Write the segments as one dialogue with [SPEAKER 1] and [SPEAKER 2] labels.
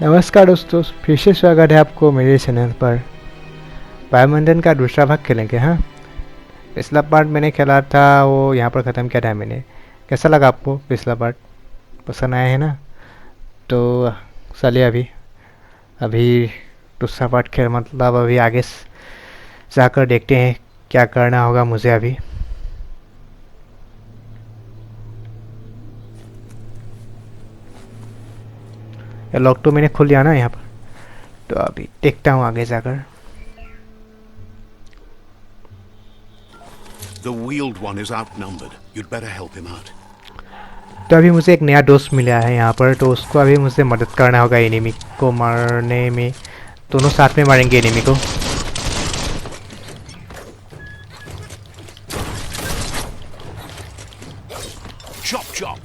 [SPEAKER 1] नमस्कार दोस्तों, फिर से स्वागत है आपको मेरे चैनल पर। बायोमंथन का दूसरा भाग खेलेंगे। हाँ, पिछला पार्ट मैंने खेला था, वो यहाँ पर ख़त्म किया था मैंने। कैसा लगा आपको पिछला पार्ट? पसंद आया है ना? तो चलिए अभी अभी दूसरा पार्ट खेल मतलब अभी आगे जाकर देखते हैं क्या करना होगा मुझे अभी। ये लॉक तो मैंने खोल लिया ना यहाँ पर, तो अभी देखता हूँ आगे जाकर।
[SPEAKER 2] The wheeled one is outnumbered. You'd better help him out.
[SPEAKER 1] तो अभी मुझे एक नया दोस्त मिला है यहाँ पर, तो उसको अभी मुझे मदद करना होगा एनिमी को मारने में। दोनों साथ में मारेंगे एनिमी को।
[SPEAKER 2] Chop, chop.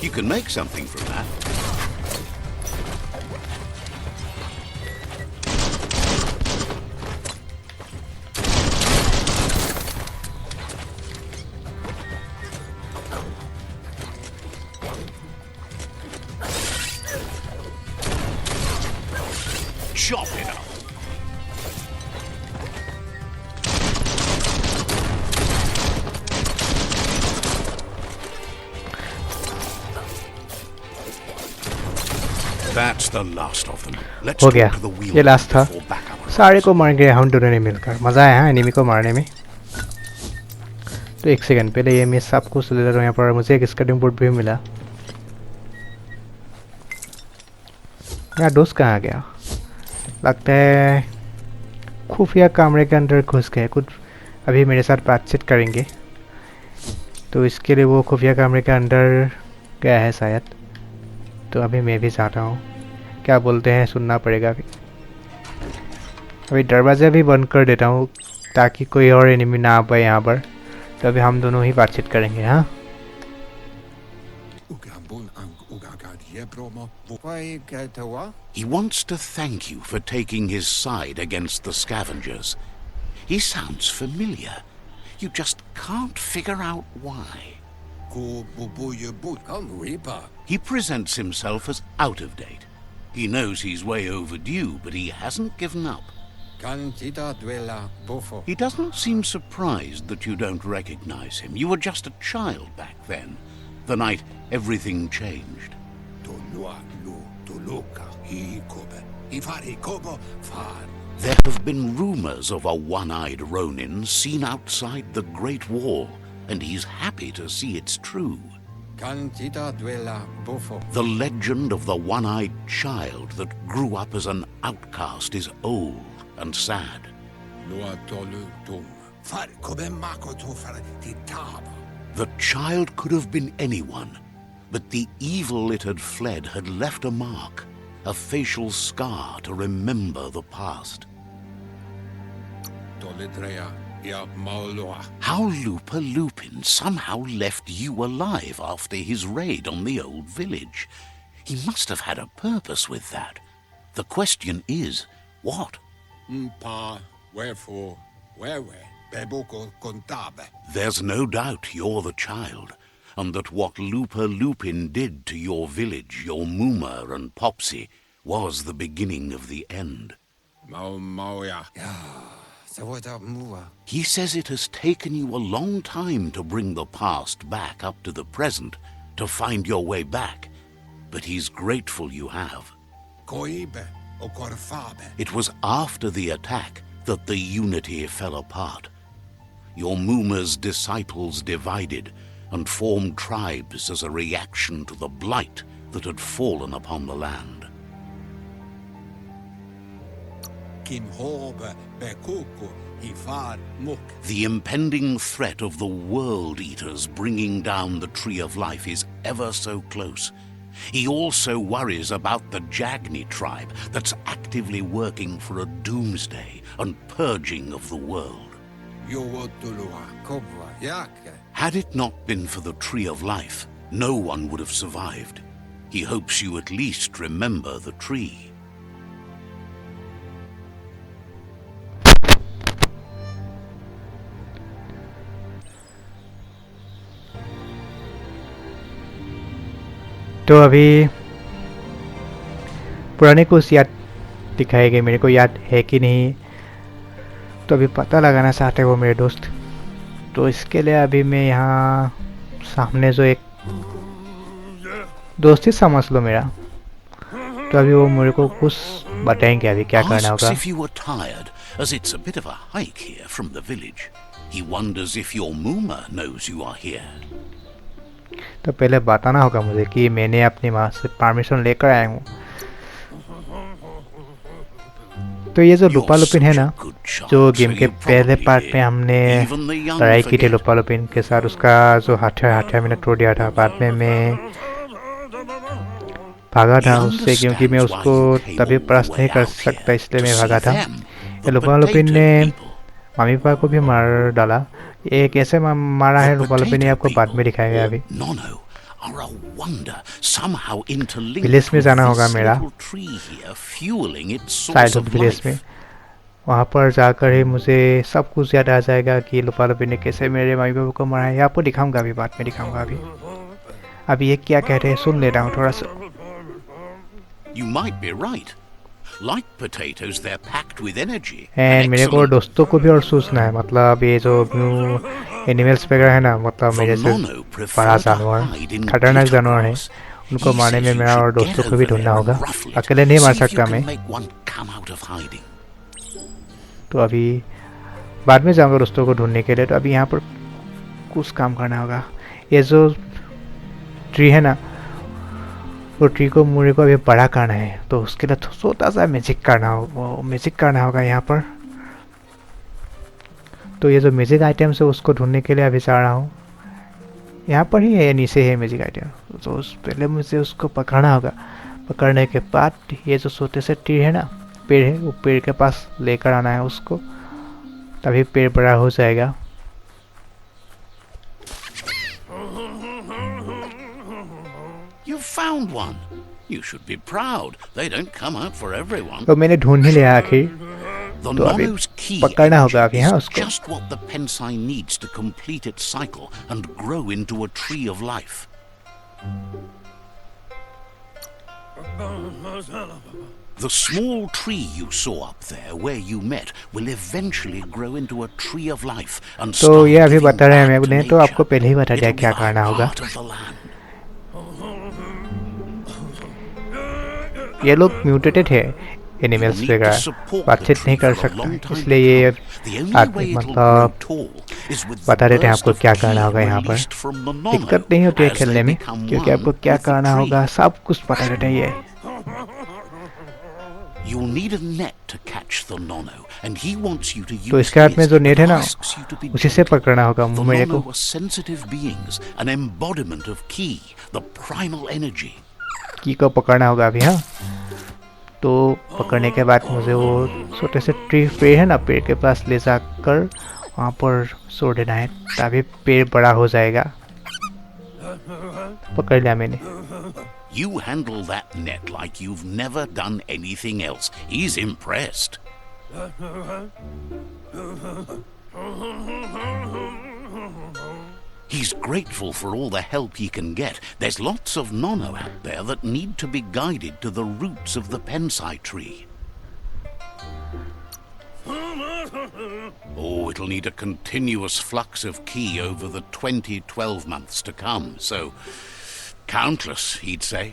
[SPEAKER 2] You can make something from that. Chop it up. That's the last of them. Let's
[SPEAKER 1] हो
[SPEAKER 2] talk
[SPEAKER 1] गया,
[SPEAKER 2] to the wheel
[SPEAKER 1] ये लास्ट था।
[SPEAKER 2] before backup arrives.
[SPEAKER 1] सारे को मार गए हम दोनों ने मिलकर। मज़ा आया हाँ एनिमी को मारने में। तो एक सेकंड पहले ये मैं सब कुछ ले रहा हूँ यहाँ पर। मुझे एक स्केटिंग बोर्ड भी मिला। यार दोस्त कहाँ गया? लगता है खुफिया कमरे के अंदर घुस गए कुछ। अभी मेरे साथ बातचीत करेंगे, तो इसके लिए वो खुफिया कमरे के अंदर गया है शायद। तो अभी मैं भी चाहता हूँ, क्या बोलते हैं सुनना पड़ेगा। अभी दरवाज़ा भी बंद कर देता हूँ ताकि कोई और एनिमी ना आ पाए यहाँ पर। तो अभी हम दोनों ही बातचीत करेंगे। हाँ,
[SPEAKER 2] He wants to thank you for taking his side against the scavengers. He sounds familiar. You just can't figure out why. He presents himself as out of date. He knows he's way overdue, but he hasn't given up. He doesn't seem surprised that you don't recognize him. You were just a child back then, the night everything changed. There have been rumors of a one-eyed Ronin seen outside the Great Wall, and he's happy to see it's true. The legend of the one-eyed child that grew up as an outcast is old and sad. The child could have been anyone, but the evil it had fled had left a mark, a facial scar to remember the past. How Lupa Lupin somehow left you alive after his raid on the old village. He must have had a purpose with that. The question is, what? There's no doubt you're the child, and that what Lupa Lupin did to your village, your Muma and Popsy, was the beginning of the end. He says it has taken you a long time to bring the past back up to the present, to find your way back, but he's grateful you have. It was after the attack that the unity fell apart. Your Muma's disciples divided and formed tribes as a reaction to the blight that had fallen upon the land.
[SPEAKER 3] Akin hobe bekuku ifar muk.
[SPEAKER 2] The impending threat of the world eaters bringing down the Tree of Life is ever so close. He also worries about the Jagni tribe that's actively working for a doomsday and purging of the world.
[SPEAKER 3] Yowotulua kobwa yake.
[SPEAKER 2] Had it not been for the Tree of Life, no one would have survived. He hopes you at least remember the tree.
[SPEAKER 1] तो अभी पुराने कुछ याद दिखाए गए, मेरे को याद है कि नहीं, तो अभी पता लगाना चाहते हो मेरे दोस्त। तो इसके लिए अभी मैं यहाँ सामने जो एक दोस्त ही समझ लो मेरा, तो अभी वो मेरे को कुछ बताएंगे अभी क्या करना
[SPEAKER 2] Asks
[SPEAKER 1] होगा।
[SPEAKER 2] if you were tired, as it's a bit of a hike here from the village. He wonders if your Muma knows you are here.
[SPEAKER 1] तो पहले बताना होगा मुझे कि मैंने अपनी माँ से परमिशन लेकर आया हूँ। तो ये जो लुपा लुपिन है ना, जो गेम के पहले पार्ट में हमने लड़ाई की थी लुपा लुपिन के साथ, उसका जो हथियार मैंने तोड़ दिया था। बाद में मैं भागा था उससे, क्योंकि मैं उसको तभी परास्त नहीं कर सकता, इसलिए मैं भागा था। ये लुपा लुपिन ने मम्मी पापा को भी मार डाला। ये कैसे मारा है लुपा लुपिन ने आपको बाद में दिखाया गया। अभी विलेज में जाना होगा मेरा, साइड ऑफ विलेज में। वहाँ पर जाकर ही मुझे सब कुछ याद आ जाएगा कि लुपा लुपिन ने कैसे मेरे मम्मी पापा को मारा है। ये आपको दिखाऊंगा अभी, बाद में दिखाऊंगा। अभी ये क्या कह रहे हैं सुन ले रहा हूँ थोड़ा सा।
[SPEAKER 2] You might be right. Like potatoes, they're packed with energy.
[SPEAKER 1] And मेरे को दोस्तों को भी और सोचना है, मतलब ये जो एनिमल्स वगैरह है ना, मतलब मेरे से बड़ा जानवर, खतरनाक जानवर है, उनको मारने में मेरा और दोस्तों को भी ढूंढना होगा। अकेले नहीं मार सकता मैं। तो अभी बाद में जाऊंगा दोस्तों को ढूंढने के लिए। तो अभी यहाँ पर कुछ काम करना होगा। ये जो ट्री है ना, वो ट्री को मुझे को अभी बड़ा करना है, तो उसके लिए छोटा सा मैजिक करना होगा यहाँ पर। तो ये जो मैजिक आइटम्स है उसको ढूंढने के लिए अभी जा रहा हूँ। यहाँ पर ही है, नीचे है मैजिक आइटम। तो पहले मुझे उसको पकड़ना होगा। पकड़ने के बाद ये जो छोटे से ट्री है ना, पेड़ है, वो पेड़ के पास लेकर आना है उसको, तभी पेड़ बड़ा हो जाएगा।
[SPEAKER 2] You found one. You should be proud. They don't come out for everyone.
[SPEAKER 1] तो मैंने ढूंढ ही लिया आखिर।
[SPEAKER 2] The
[SPEAKER 1] तो अभी
[SPEAKER 2] Nono's key
[SPEAKER 1] पकड़ना होगा अभी हाँ
[SPEAKER 2] is
[SPEAKER 1] उसको।
[SPEAKER 2] just what the Pensai needs to complete its cycle and grow into a tree of life. The small tree you saw up there where you met will eventually grow into a tree of life and
[SPEAKER 1] तो
[SPEAKER 2] start
[SPEAKER 1] ये अभी
[SPEAKER 2] giving
[SPEAKER 1] बता रहे हैं
[SPEAKER 2] back to
[SPEAKER 1] मैं, तो
[SPEAKER 2] nature.
[SPEAKER 1] आपको पहले ही बता दिया
[SPEAKER 2] It'll be
[SPEAKER 1] क्या
[SPEAKER 2] the
[SPEAKER 1] करना होगा।
[SPEAKER 2] heart of the land.
[SPEAKER 1] ये लोग म्यूटेटेड है, एनिमल्स वगैरह बातचीत नहीं कर सकता, इसलिए ये आदमी मतलब बता देते हैं आपको क्या करना होगा। यहाँ पर दिक्कत नहीं होती है खेलने में, क्योंकि आपको क्या करना होगा सब कुछ बता देते हैं ये।
[SPEAKER 2] You'll need a net to catch the Nono, and he wants you to use
[SPEAKER 1] तो इसके हाथ में जो नेट है ना,
[SPEAKER 2] asks you to be
[SPEAKER 1] उसी से
[SPEAKER 2] gentle.
[SPEAKER 1] पकड़ना होगा
[SPEAKER 2] The
[SPEAKER 1] मेरे
[SPEAKER 2] Nono
[SPEAKER 1] को।
[SPEAKER 2] are sensitive beings, an embodiment of ki, the primal energy.
[SPEAKER 1] की को पकड़ना होगा अभी हाँ। तो पकड़ने के बाद मुझे वो छोटे से ट्री पेड़ है ना, पेड़ के पास ले जाकर वहाँ पर छोड़ देना है, तभी पेड़ बड़ा हो जाएगा। पकड़ लिया मैंने।
[SPEAKER 2] You handle that net like you've never done anything else. He's impressed. He's grateful for all the help he can get. There's lots of Nono out there that need to be guided to the roots of the Pensai tree. Oh, it'll need a continuous flux of ki over the 12 months to come, so countless, he'd say.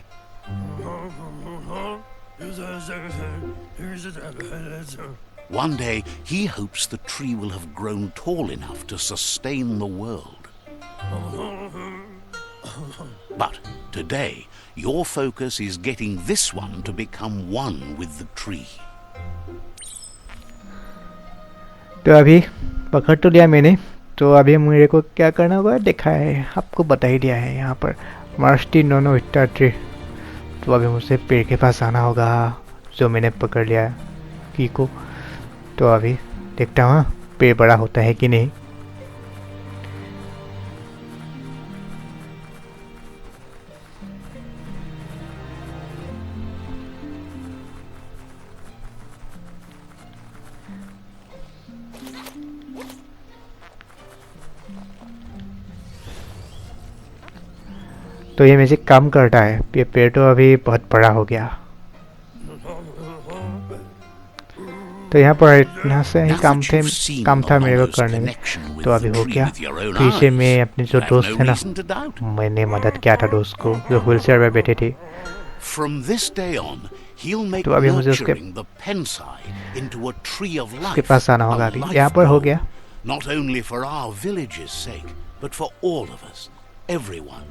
[SPEAKER 2] One day, he hopes the tree will have grown tall enough to sustain the world. But today, your focus is getting this one to become one with the tree.
[SPEAKER 1] तो अभी पकड़ तो लिया मैंने, तो अभी मेरे को क्या करना होगा देखा है, आपको बता ही दिया है यहाँ पर मार्स्टी नोनो इट्टा ट्री। तो अभी मुझसे पेड़ के पास आना होगा जो मैंने पकड़ लिया की को। तो अभी देखता हूँ पेड़ बड़ा होता है कि नहीं। तो ये मैजिक काम करता है, ये पेड़ तो अभी बहुत बड़ा हो गया। तो यहाँ पर इतना से ही काम था मेरे को करने में, तो अभी हो गया। पीछे में अपने जो दोस्त है ना, मैंने मदद किया था दोस्त को जो व्हील चेयर में बैठे थे। तो अभी मुझे उसके पास आना होगा। अभी यहाँ पर हो गया।
[SPEAKER 2] Not only for our village's sake, but for all of us, everyone.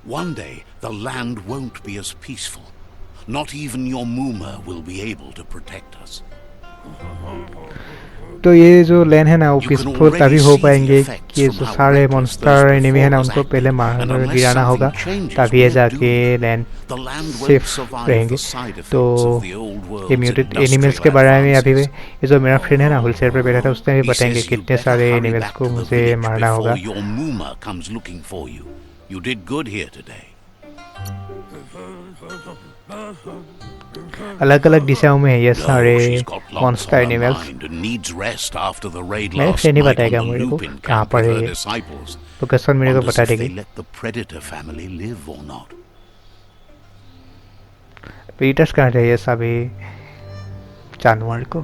[SPEAKER 2] One day, the land won't be as peaceful. Not even your Muma will be able to protect us.
[SPEAKER 1] तो ये जो लैंड है ना वो peaceful तभी हो पाएंगे कि जो सारे मॉन्स्टर एनिमी है ना उनको पहले मारना गिराना होगा, तभी ये जाके लैंड सेफ रहेंगे। तो ये म्यूटेड एनिमल्स के बारे में अभी ये जो मेरा फ्रेंड है ना व्हीलचेयर पे बैठा था उसने भी बताएंगे कितने सारे एनिमल्स को मुझे मारना होगा। अलग अलग दिशाओं में है ये सारे मॉन्स्टर एनिमल्स। मेरे फ्रेंड ही बताएगा मेरे को कहाँ पर है ये, लोकेशन मेरे को बता देगी। पीटर्स कहाँ रहे ये सभी जानवर को,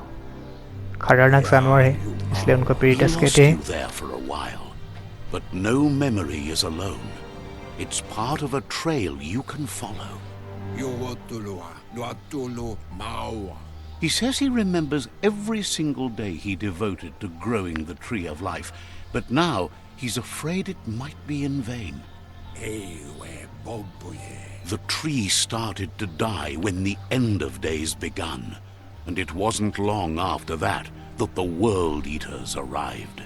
[SPEAKER 1] खतरनाक जानवर है इसलिए उनको पीटर्स कहते हैं।
[SPEAKER 2] He says he remembers every single day he devoted to growing the tree of life, but now he's afraid it might be in vain. The tree started to die when the end of days began, and it wasn't long after that that the World Eaters arrived.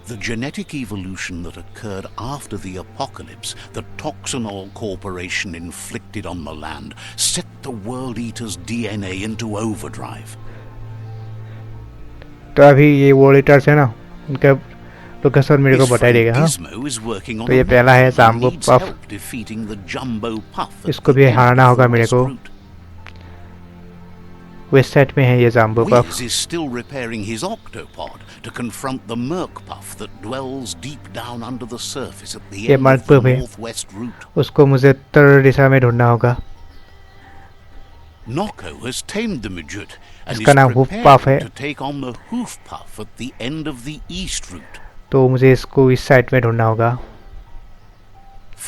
[SPEAKER 2] The genetic evolution that occurred after the apocalypse that Toxanol Corporation inflicted on the land set the World Eaters' DNA into overdrive.
[SPEAKER 1] तो अभी ये world eaters है ना, उनका location मेरे को बता देगा। हाँ, तो ये पहला है जाम्बो पफ, इसको भी हारना होगा मेरे को। वेस्ट साइड में है ये जाम्बो puff.
[SPEAKER 2] Wiz is still repairing his octopod to confront the Merc Puff that dwells deep down under the surface at the end of the northwest route.
[SPEAKER 1] उसको मुझे उत्तर दिशा में ढूंढना होगा।
[SPEAKER 2] Nocco has tamed the Midget and is
[SPEAKER 1] इसका नाम hoof puff है।
[SPEAKER 2] preparing to take on the Hoof Puff at the end of the east route.
[SPEAKER 1] तो मुझे इसको इस साइड में ढूंढना होगा।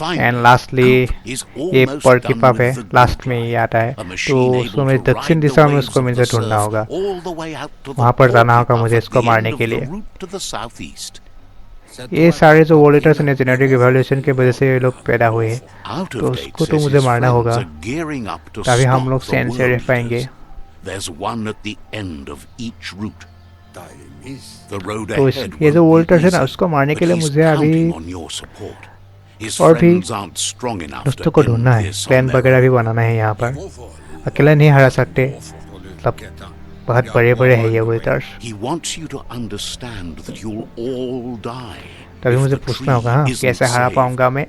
[SPEAKER 1] एंड लास्टली ये पर्की पफ है, लास्ट में ये आता है, तो उसको मुझे दक्षिण दिशा में उसको मुझे ढूंढना होगा, वहाँ पर जाना होगा मुझे इसको मारने के लिए। ये सारे जो वर्ल्ड ईटर्स ने जेनेटिक इवोल्यूशन के वजह से ये लोग पैदा हुए हैं, तो उसको तो मुझे मारना होगा तभी हम लोग सेंस से रह पाएंगे। तो ये जो वर्ल्ड ईटर्स है ना उसको मारने के लिए मुझे अभी और भी दोस्तों को ढूंढना है, प्लान वगैरह भी बनाना है। यहाँ पर अकेला नहीं हरा सकते, सब बहुत बड़े बड़े हैं ये वेटर्स। तभी मुझे पूछना होगा हाँ कैसे हरा पाऊंगा मैं।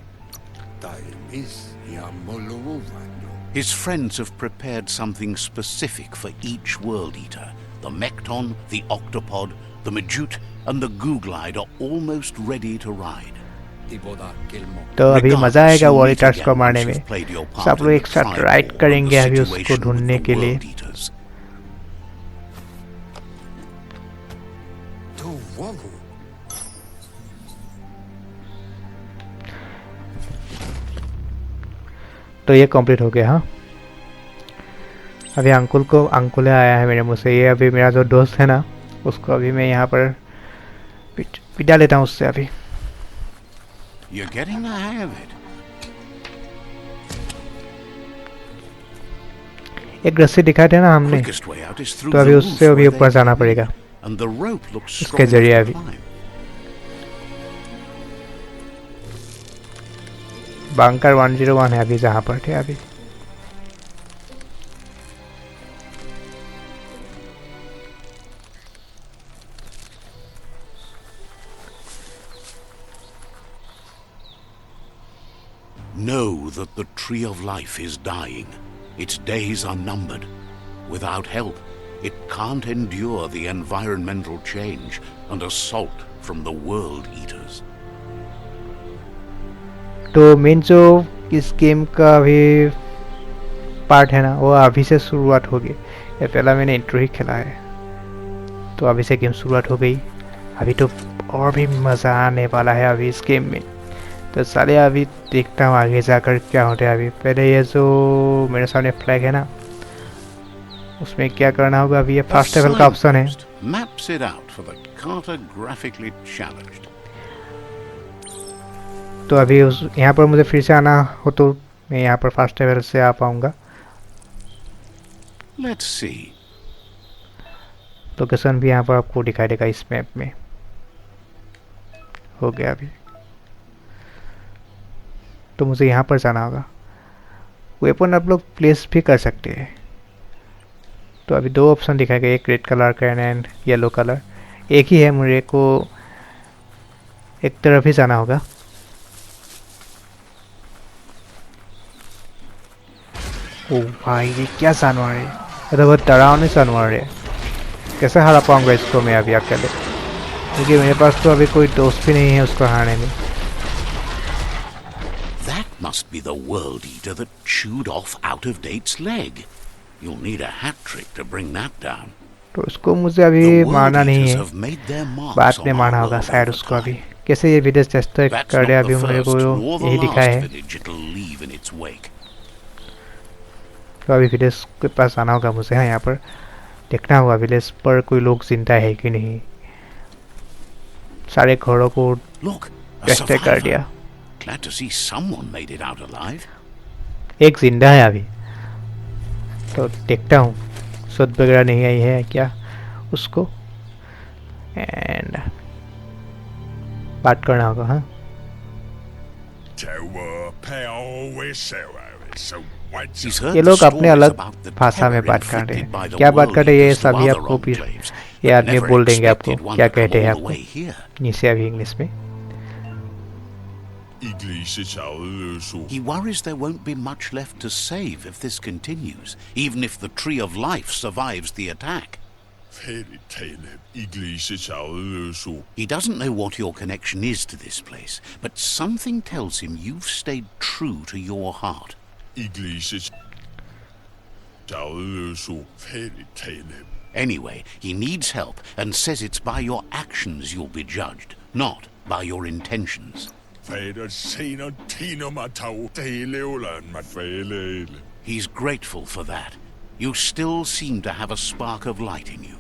[SPEAKER 2] His friends have prepared something specific for each world eater. The Mecton, the Octopod, the Majute and the Googlide are almost ready to ride.
[SPEAKER 1] तो अभी मजा आएगा वर्ल्ड ईटर्स को मारने में। सब लोग एक साथ राइड करेंगे अभी उसको ढूंढने के लिए। तो ये कंप्लीट हो गया। हाँ, अभी अंकुल आया है मेरे मुँह से। ये अभी मेरा जो दोस्त है ना उसको अभी मैं यहाँ पर पिटा लेता हूँ उससे अभी।
[SPEAKER 2] You're getting the hang of it.
[SPEAKER 1] एक रस्सी दिखाई थे ना हमने,
[SPEAKER 2] Quickest way out is through
[SPEAKER 1] तो अभी
[SPEAKER 2] the
[SPEAKER 1] उससे
[SPEAKER 2] roof
[SPEAKER 1] अभी
[SPEAKER 2] where
[SPEAKER 1] ऊपर
[SPEAKER 2] they
[SPEAKER 1] जाना
[SPEAKER 2] came in,
[SPEAKER 1] पड़ेगा
[SPEAKER 2] and the rope looks
[SPEAKER 1] इसके
[SPEAKER 2] strong
[SPEAKER 1] जरिए
[SPEAKER 2] enough to
[SPEAKER 1] अभी।
[SPEAKER 2] climb.
[SPEAKER 1] बंकर 101 है अभी जहाँ पर थे अभी।
[SPEAKER 2] Know that the tree of life is dying. Its days are numbered. Without help, it can't endure the environmental change and assault from the world eaters.
[SPEAKER 1] तो main जो इस गेम का अभी पार्ट है ना वो अभी से शुरुआत होगी। ये पहला मैंने इंट्रो ही खेला है, तो अभी से गेम शुरुआत हो गई। अभी तो और भी मज़ा आने वाला है अभी इस गेम में। तो साले अभी देखता हूँ आगे जाकर क्या होता है। अभी पहले ये जो मेरे सामने फ्लैग है ना उसमें क्या करना होगा। अभी ये
[SPEAKER 2] The
[SPEAKER 1] फास्ट लेवल का ऑप्शन है।
[SPEAKER 2] signpost maps it out for the cartographically challenged.
[SPEAKER 1] तो अभी उस यहाँ पर मुझे फिर से आना हो तो मैं यहाँ पर फास्ट लेवल से आ पाऊँगा।
[SPEAKER 2] Let's see.
[SPEAKER 1] लोकेशन भी यहाँ पर आपको दिखाई देगा इस मैप में। हो गया अभी, तो मुझे यहाँ पर जाना होगा। वेपन आप लोग प्लेस भी कर सकते हैं। तो अभी दो ऑप्शन दिखाए गए, एक रेड कलर का एंड येलो कलर। एक ही है, मुझे को एक तरफ ही जाना होगा। ओ भाई ये क्या जानवर है, ये तो बहुत डरावने जानवर है। कैसे हरा पाऊंगा इसको मैं अभी अकेले, क्योंकि मेरे पास तो अभी कोई दोस्त भी नहीं है उसको हराने में।
[SPEAKER 2] That must be the world eater that chewed off out of date's leg. You'll need a hat trick to bring that down.
[SPEAKER 1] तो उसको मुझे अभी
[SPEAKER 2] The world
[SPEAKER 1] मारना नहीं
[SPEAKER 2] eaters
[SPEAKER 1] है,
[SPEAKER 2] have made their marks
[SPEAKER 1] बाद में
[SPEAKER 2] on
[SPEAKER 1] मारना
[SPEAKER 2] our
[SPEAKER 1] होगा
[SPEAKER 2] world
[SPEAKER 1] शायद
[SPEAKER 2] over
[SPEAKER 1] उसको। अभी
[SPEAKER 2] time.
[SPEAKER 1] कैसे ये वीडियो टेस्ट
[SPEAKER 2] That's
[SPEAKER 1] कर दे
[SPEAKER 2] not
[SPEAKER 1] अभी
[SPEAKER 2] the
[SPEAKER 1] मेरे
[SPEAKER 2] first
[SPEAKER 1] को
[SPEAKER 2] nor the
[SPEAKER 1] यही दिखा
[SPEAKER 2] last
[SPEAKER 1] है।
[SPEAKER 2] village it'll leave in its wake.
[SPEAKER 1] तो अभी विलेज के पास आना होगा मुझे। हाँ, यहाँ पर देखना होगा विलेज पर कोई लोग जिंदा है कि नहीं। सारे घरों को
[SPEAKER 2] Look, a
[SPEAKER 1] टेस्ट कर
[SPEAKER 2] survivor.
[SPEAKER 1] दिया,
[SPEAKER 2] Glad to see someone made it out alive.
[SPEAKER 1] एक जिंदा है अभी। तो देखता हूँ सुध वगैरह नहीं आई है क्या उसको, एंड बात करना होगा। हाँ,
[SPEAKER 2] He's heard
[SPEAKER 1] ये
[SPEAKER 2] the
[SPEAKER 1] लोग अपने
[SPEAKER 2] stories
[SPEAKER 1] अलग
[SPEAKER 2] about the
[SPEAKER 1] भाषा में
[SPEAKER 2] terror
[SPEAKER 1] बात कर रहे
[SPEAKER 2] inflicted by
[SPEAKER 1] हैं।
[SPEAKER 2] the
[SPEAKER 1] क्या बात
[SPEAKER 2] world
[SPEAKER 1] कर रहे हैं ये
[SPEAKER 2] eaters to
[SPEAKER 1] सभी
[SPEAKER 2] other
[SPEAKER 1] आपको भी
[SPEAKER 2] enclaves,
[SPEAKER 1] ये
[SPEAKER 2] but
[SPEAKER 1] आदमी
[SPEAKER 2] never
[SPEAKER 1] बोल देंगे आपको
[SPEAKER 2] expected one
[SPEAKER 1] क्या
[SPEAKER 2] to come
[SPEAKER 1] कहते हैं
[SPEAKER 2] all the
[SPEAKER 1] आपको
[SPEAKER 2] way here.
[SPEAKER 1] नीचे अभी इंग्लिश में।
[SPEAKER 2] He worries there won't be much left to save if this continues, even if the Tree of Life survives the attack. He doesn't know what your connection is to this place, but something tells him you've stayed true to your heart. Anyway, he needs help and says it's by your actions you'll be judged, not by your intentions. He's grateful for that. You still seem to have a spark of light in you.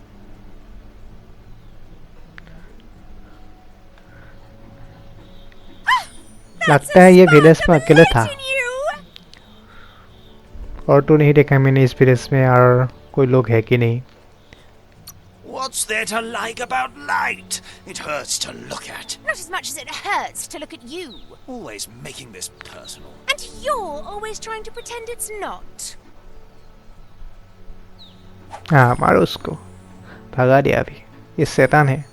[SPEAKER 1] लगता है ये village में अकेले था, और तो नहीं देखा मैंने इस विलेज में और कोई लोग है कि नहीं।
[SPEAKER 4] What's there to like about light? It hurts to look at.
[SPEAKER 5] Not as much as it hurts to look at you.
[SPEAKER 4] Always making this personal.
[SPEAKER 5] And you're always trying to pretend it's not.
[SPEAKER 1] हाँ, मारो उसको, भगा दिया अभी। ये शैतान है।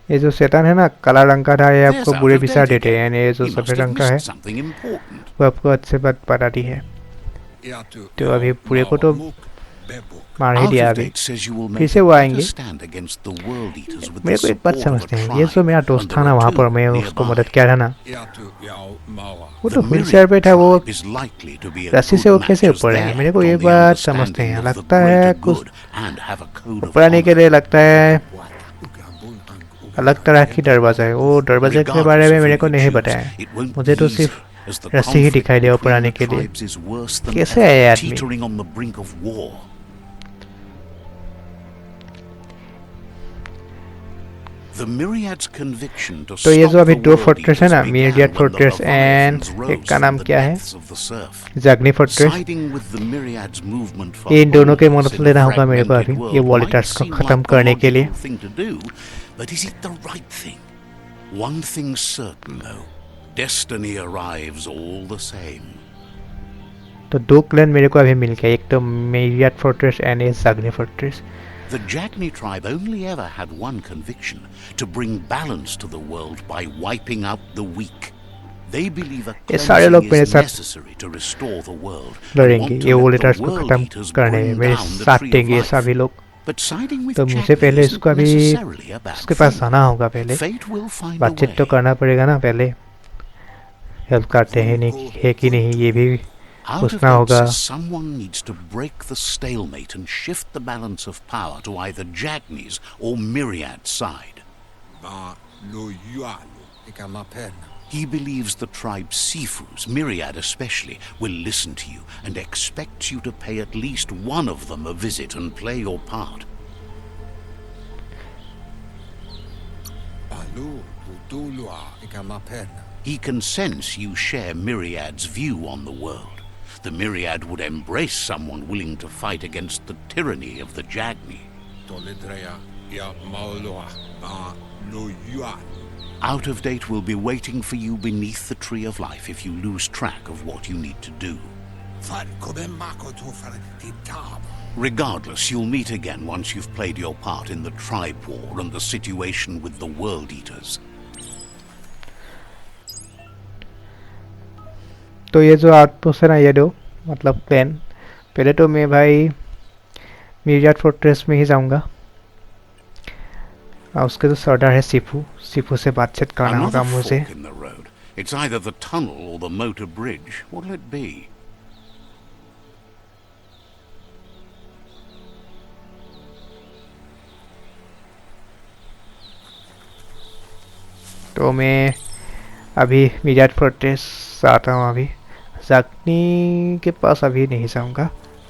[SPEAKER 1] ये जो शैतान है ना, काला रंग का था, ये आपको
[SPEAKER 2] There's
[SPEAKER 1] बुरे
[SPEAKER 2] out of
[SPEAKER 1] विचार
[SPEAKER 2] date
[SPEAKER 1] देते हैं।
[SPEAKER 2] again.
[SPEAKER 1] ये जो
[SPEAKER 2] He must
[SPEAKER 1] सफेद
[SPEAKER 2] have
[SPEAKER 1] रंग का है
[SPEAKER 2] missed something important.
[SPEAKER 1] वो आपको अच्छे बात बताती है। तो अभी पूरे को तो मार ही
[SPEAKER 2] Out
[SPEAKER 1] दिया
[SPEAKER 2] of
[SPEAKER 1] अभी।
[SPEAKER 2] date says you will
[SPEAKER 1] फिर
[SPEAKER 2] make
[SPEAKER 1] से
[SPEAKER 2] a
[SPEAKER 1] वो
[SPEAKER 2] better
[SPEAKER 1] आएंगे।
[SPEAKER 2] stand against the world eaters with
[SPEAKER 1] मेरे
[SPEAKER 2] the
[SPEAKER 1] को एक बात
[SPEAKER 2] support of a
[SPEAKER 1] समझते हैं, ये जो मेरा
[SPEAKER 2] tribe,
[SPEAKER 1] दोस्त
[SPEAKER 2] and
[SPEAKER 1] था ना
[SPEAKER 2] there are
[SPEAKER 1] वहाँ पर,
[SPEAKER 2] two
[SPEAKER 1] मैं उसको
[SPEAKER 2] nearby.
[SPEAKER 1] मदद किया था ना, वो तो
[SPEAKER 2] The
[SPEAKER 1] व्हील चेयर पे था। वो
[SPEAKER 2] tribe is likely to be a
[SPEAKER 1] रस्सी
[SPEAKER 2] good
[SPEAKER 1] से वो
[SPEAKER 2] match
[SPEAKER 1] कैसे
[SPEAKER 2] as
[SPEAKER 1] ऊपर है?
[SPEAKER 2] they
[SPEAKER 1] मेरे को
[SPEAKER 2] act
[SPEAKER 1] ये
[SPEAKER 2] on the
[SPEAKER 1] बात समझते हैं।
[SPEAKER 2] understanding of the
[SPEAKER 1] लगता है
[SPEAKER 2] greater
[SPEAKER 1] कुछ
[SPEAKER 2] good and have a code of
[SPEAKER 1] ऊपर आने के
[SPEAKER 2] honor.
[SPEAKER 1] लिए लगता है अलग तरह की दरवाजा है। वो दरवाजे के बारे में मेरे को नहीं बताया, मुझे तो सिर्फ रस्सी ही दिखाई दिया ऊपर आने के लिए। कैसे है ये आदमी?
[SPEAKER 2] Teetering on the brink of war. The Myriad's conviction to
[SPEAKER 1] तो ये
[SPEAKER 2] stop
[SPEAKER 1] जो अभी
[SPEAKER 2] the
[SPEAKER 1] दो
[SPEAKER 2] world
[SPEAKER 1] फोर्ट्रेस है
[SPEAKER 2] eaters
[SPEAKER 1] ना,
[SPEAKER 2] began
[SPEAKER 1] myriad
[SPEAKER 2] when the
[SPEAKER 1] fortress and
[SPEAKER 2] Leviathans
[SPEAKER 1] एक
[SPEAKER 2] rose
[SPEAKER 1] का नाम
[SPEAKER 2] from the
[SPEAKER 1] क्या है,
[SPEAKER 2] depths of the surf.
[SPEAKER 1] जागनी fortress.
[SPEAKER 2] Siding with the Myriad's movement for
[SPEAKER 1] इन दोनों के
[SPEAKER 2] wholeness
[SPEAKER 1] मदद
[SPEAKER 2] in a
[SPEAKER 1] लेना होगा मेरे को
[SPEAKER 2] fragmented
[SPEAKER 1] अभी ये
[SPEAKER 2] world
[SPEAKER 1] वॉल
[SPEAKER 2] might
[SPEAKER 1] ईटर्स को
[SPEAKER 2] seem
[SPEAKER 1] खत्म
[SPEAKER 2] like the
[SPEAKER 1] करने के लिए।
[SPEAKER 2] logical thing to do, but is it the right thing? One thing's certain though, destiny arrives all the same.
[SPEAKER 1] तो दो क्लैन मेरे को अभी मिल गया, एक तो मीरियड फोर्ट्रेस एंड ये जागनी fortress.
[SPEAKER 2] The Jagni tribe only ever had one conviction, to bring balance to the world by wiping out the weak. They believe a
[SPEAKER 1] ये सारे लोग
[SPEAKER 2] cleansing
[SPEAKER 1] मेरे
[SPEAKER 2] is
[SPEAKER 1] साथ
[SPEAKER 2] necessary to restore the world and
[SPEAKER 1] लड़ेंगे,
[SPEAKER 2] want
[SPEAKER 1] ये
[SPEAKER 2] to
[SPEAKER 1] wall
[SPEAKER 2] let the
[SPEAKER 1] eaters को
[SPEAKER 2] world
[SPEAKER 1] खत्म
[SPEAKER 2] eaters
[SPEAKER 1] करने
[SPEAKER 2] bring
[SPEAKER 1] मेरे
[SPEAKER 2] down the
[SPEAKER 1] साथ
[SPEAKER 2] tree of
[SPEAKER 1] देंगे ये
[SPEAKER 2] life.
[SPEAKER 1] सभी लोग।
[SPEAKER 2] But siding with
[SPEAKER 1] तो मुझे
[SPEAKER 2] Jagni
[SPEAKER 1] पहले
[SPEAKER 2] isn't
[SPEAKER 1] इसको अभी
[SPEAKER 2] necessarily a bad
[SPEAKER 1] उसके पास
[SPEAKER 2] thing.
[SPEAKER 1] आना होगा, पहले
[SPEAKER 2] Fate will find a
[SPEAKER 1] बातचीत तो
[SPEAKER 2] way.
[SPEAKER 1] करना पड़ेगा ना, पहले हेल्प करते हैं नहीं है कि नहीं ये भी
[SPEAKER 2] Out of
[SPEAKER 1] पूछना
[SPEAKER 2] date
[SPEAKER 1] होगा।
[SPEAKER 2] says someone needs to break the stalemate and shift the balance of power to either Jagni's or Myriad's side.
[SPEAKER 3] Ba lo yualo. Ikamapen.
[SPEAKER 2] He believes the tribe Sifus, Myriad especially, will listen to you and expects you to pay at least one of them a visit and play your part.
[SPEAKER 3] Balu tutulua. Ikamapen.
[SPEAKER 2] He can sense you share Myriad's view on the world. The Myriad would embrace someone willing to fight against the tyranny of the Jagni.
[SPEAKER 3] Tolidrea. Ya mauloa. Ba lo yualo.
[SPEAKER 2] Out of Date will be waiting for you beneath the Tree of Life if you lose track of what you need to do. Regardless, you'll meet again once you've played your part in the tribe war and the situation with the World Eaters.
[SPEAKER 1] तो ये जो outpost है ना, ये दो मतलब plan, पहले तो मैं भाई मीरियड फोर्ट्रेस में ही जाऊंगा और उसके जो सरदार है सिफू, सिफू से बातचीत करना होगा
[SPEAKER 2] Another
[SPEAKER 1] मुझे।
[SPEAKER 2] fork in the road. It's either the tunnel or the motor bridge. What'll it be?
[SPEAKER 1] तो मैं अभी मीरियड फोर्ट्रेस आता हूँ, अभी जागनी के पास अभी नहीं जाऊँगा,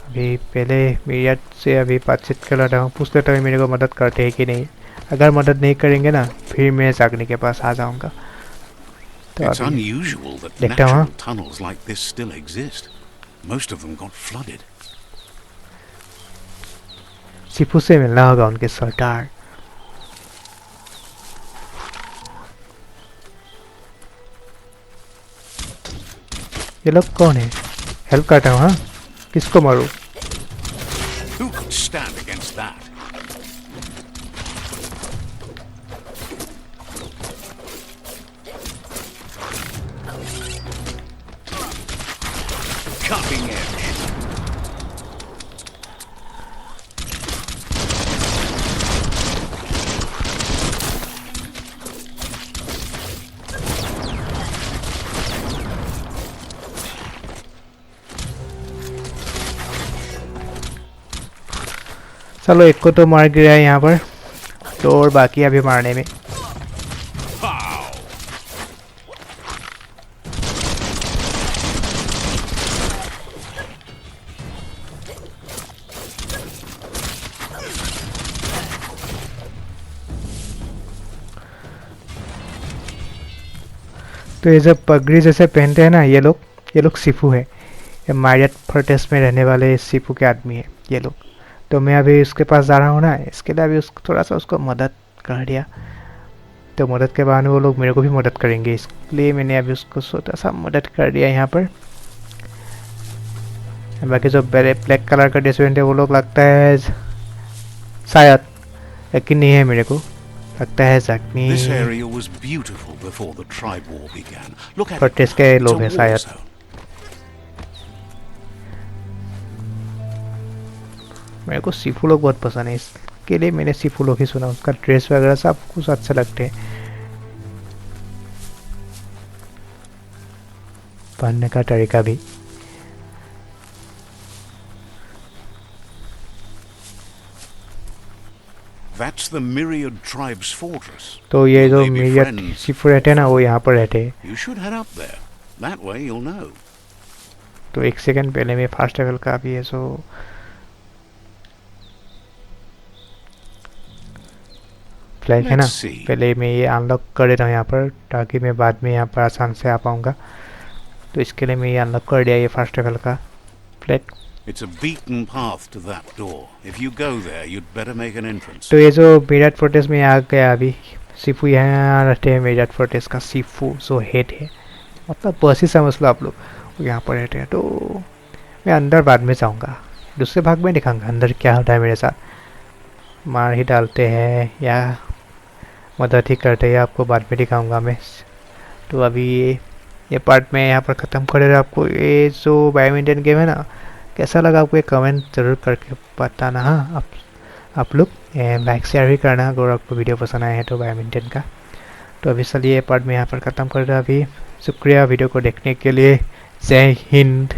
[SPEAKER 1] अभी पहले मीरियड से अभी बातचीत कर रहा हूँ, पूछ लेता हूँ मेरे को मदद करते हैं कि नहीं। अगर मदद नहीं करेंगे ना फिर मैं जागनी के पास आ जाऊँगा। तो
[SPEAKER 2] It's
[SPEAKER 1] अभी
[SPEAKER 2] unusual that
[SPEAKER 1] देखता हूँ।
[SPEAKER 2] natural tunnels like this still exist. Most of them got flooded.
[SPEAKER 1] Sifu से मिलना होगा, उनके सरदार। ये लोग कौन है? हेल्प करता हूँ। हाँ, किसको मारूं?
[SPEAKER 2] Who could stand against that? Cutting edge.
[SPEAKER 1] चलो एक को तो मार गिरा है यहाँ पर, तो और बाकी अभी मारने में। तो ये जब पगड़ी जैसे पहनते हैं ना ये लोग सिफू है, ये मारियट फोर्ट्रेस में रहने वाले सिफू के आदमी है ये लोग। तो मैं अभी उसके पास जा रहा हूँ ना, इसके लिए अभी उसको थोड़ा सा उसको मदद कर दिया, तो मदद के बाद वो लोग मेरे को भी मदद करेंगे, इसलिए मैंने अभी उसको छोटा सा मदद कर दिया यहाँ पर। बाकी जो ब्लैक कलर का ड्रेस पहनते वो लोग लगता है शायद, यकीन नहीं है मेरे को, लगता है जागनी
[SPEAKER 2] This area was beautiful before the tribe war began. Look at it.
[SPEAKER 1] Fortress के
[SPEAKER 2] It's
[SPEAKER 1] लोग
[SPEAKER 2] a
[SPEAKER 1] हैं
[SPEAKER 2] war
[SPEAKER 1] शायद।
[SPEAKER 2] zone.
[SPEAKER 1] मेरे को सिफू लोग बहुत पसंद है, इसके लिए मैंने सिफू लोग ही सुना, उसका ड्रेस वगैरह सब कुछ अच्छा लगते हैं, पहनने का तरीका भी।
[SPEAKER 2] That's the Myriad tribe's fortress.
[SPEAKER 1] तो ये
[SPEAKER 2] Will
[SPEAKER 1] जो
[SPEAKER 2] they be
[SPEAKER 1] media
[SPEAKER 2] friends?
[SPEAKER 1] Sifu रहते हैं ना वो यहाँ पर रहते हैं।
[SPEAKER 2] You should head up there. That way you'll know.
[SPEAKER 1] तो एक सेकंड पहले मैं फास्ट ट्रैवल का भी है, सो फ्लैग है ना,
[SPEAKER 2] Let's see.
[SPEAKER 1] पहले मैं ये अनलॉक कर देता हूँ यहाँ पर, ताकि मैं बाद में यहाँ पर आसान से आ पाऊँगा। तो इसके लिए मैं ये अनलॉक कर दिया ये फर्स्ट लेवल का flag.
[SPEAKER 2] It's a beaten path to that door. If you go there, you'd better make an entrance.
[SPEAKER 1] तो ये जो मेरठ फोर्टेस में आ गया अभी, सीफू यहाँ रहते हैं, मेरठ फोर्टेस का सीफू जो हेड है, मतलब बस ही समझ लो आप लोग, वो यहाँ पर रहते हैं। तो मैं अंदर बाद में जाऊँगा, दूसरे भाग में दिखाऊंगा अंदर क्या होता है मेरे साथ, मार ही डालते हैं या मदद ही करते हैं, आपको बाद में दिखाऊंगा मैं। तो अभी ये पार्ट में यहाँ पर ख़त्म कर रहा। आपको ये जो बैडमिंटन गेम है ना कैसा लगा आपको, एक कमेंट ज़रूर करके बताना। हाँ आप लोग लाइक शेयर भी करना अगर आपको वीडियो पसंद आया है तो बैडमिंटन का। तो अभी चलिए ये पार्ट में यहाँ पर ख़त्म कर रहा। अभी शुक्रिया वीडियो को देखने के लिए। जय हिंद।